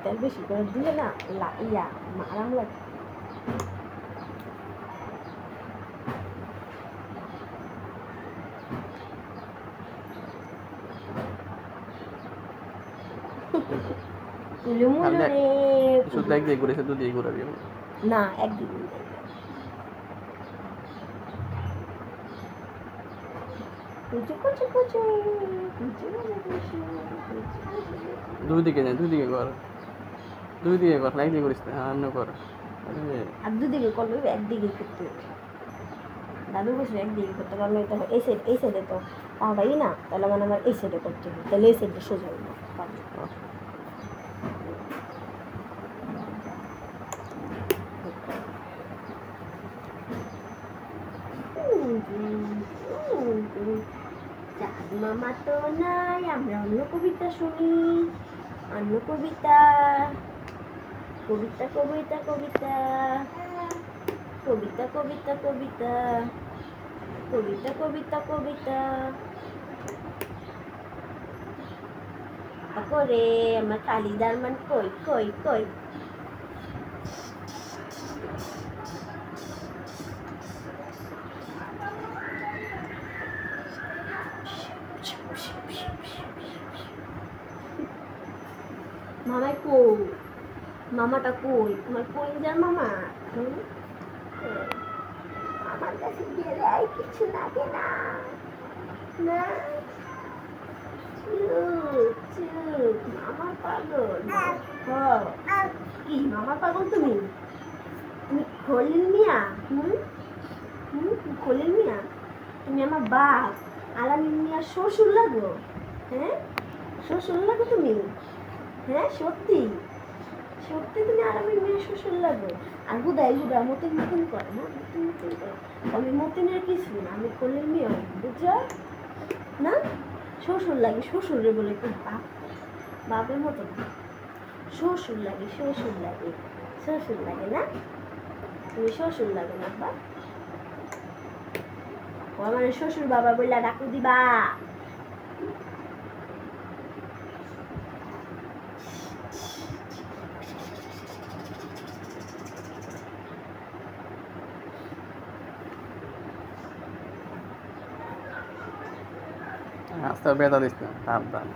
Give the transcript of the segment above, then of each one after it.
তেল বেশি করে দিলে না ইয়া আরাম লাগে। শুধু একদিকে ঘুরেছে, দুদিকে ঘুরাবি না, একদিকে দুই দিকে কর, দুই দিকে কর, না একদিকে করিস না, অন্য কর। আর দুদিকে করলে একদিকে করতে হবে। দাদু বসে একদিকে করতে পারলে তো এই সাইডে তো পাওয়াই না, তাহলে মানে আমার এই সাইডে করতে হবে, তাহলে এই সাইডে সোজা হবে না। মামা তো নাই, আমরা অন্য কবিতা শুনি, অন্য কবিতা কবিতা কবিতা কবিতা কবিতা কবিতা কবিতা কবিতা কবিতা কবিতা করে আমার কালিদার মান কই কই কই। মামাই কই, মামাটা কই, তোমার কই যার মামা? আমার কাছে গেলে কিছু লাগে না, না চুপ চুপ, মামা পাগল। কি মামা পাগল? তুমি তুমি খলিল মিয়া? খলিল মিয়া, তুমি আমার বাপ আলামিন মিয়ার শ্বশুর লাগো? হ্যাঁ, শ্বশুর লাগো তুমি? হ্যাঁ, সত্যি সত্যি তুমি আলামিন মিয়ার শ্বশুর লাগো? আর গুদাই গুদা মতিন মতিন করে না, মতিন মতিন করে। আমি মতিনের কিছু না, আমি খলিল মিয়া, বুঝছো না? শ্বশুর লাগে, শ্বশুরে বলে তো বাপ, বাপের মতো না, শ্বশুর লাগে, শ্বশুর লাগে, শ্বশুর লাগে না? তুমি শ্বশুর লাগে না বাপ? ও আমার শ্বশুর বাবা বললা ডাকু দিবা? আস্তে বেতা দিস না, থাম থাম।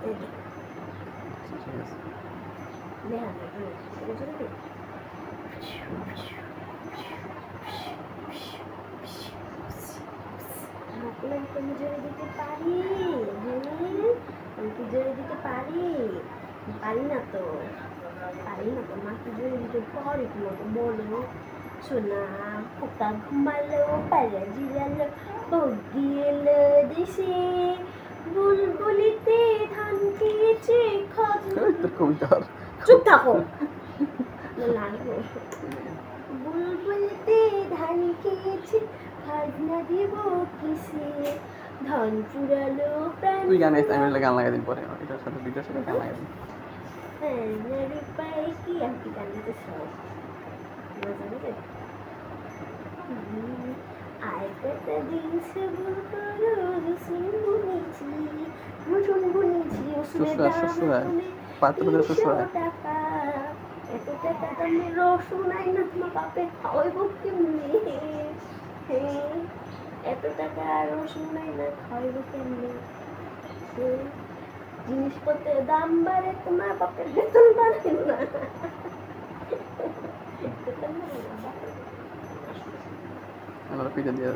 আমি জোরে দিতে পারি, আমি কি জোরে দিতে পারি? পারি না তো, পারি না তো। মা কি জোরে দিতে পারি? তোমাকে বলো শোনা, পোকা ঘুমালো, পায়রা জিরালো, বগি এলো দেশে, বুলবুলিতে ধান খেয়েছে চুপ থাকো। বুলবুলিতে ধান খেয়েছে, খাজনা দিব কিসে, ধান চুরালো প্রাণ। তুই গান গান লাগাই দিন পরে, এটার সাথে ভিডিওর সাথে গান লাগাই দিন। হ্যাঁ, মেরে পায়ে কি আমি কি গান দিতে চাই? আয় কটা দিন সে ভুল করো, রসুন বুনেছি, রসুন বুনেছি, রসুনের দাম টাকা। এত টাকা দামে রসুন আই না, তোমার বাপে খাওয়াইব কেমনি? এত টাকা রসুন আই না, খাওয়াইব কেমনি? জিনিসপত্রের দাম বাড়ে, তোমার বাপের বেতন বাড়ে না। পিঠে দিয়ে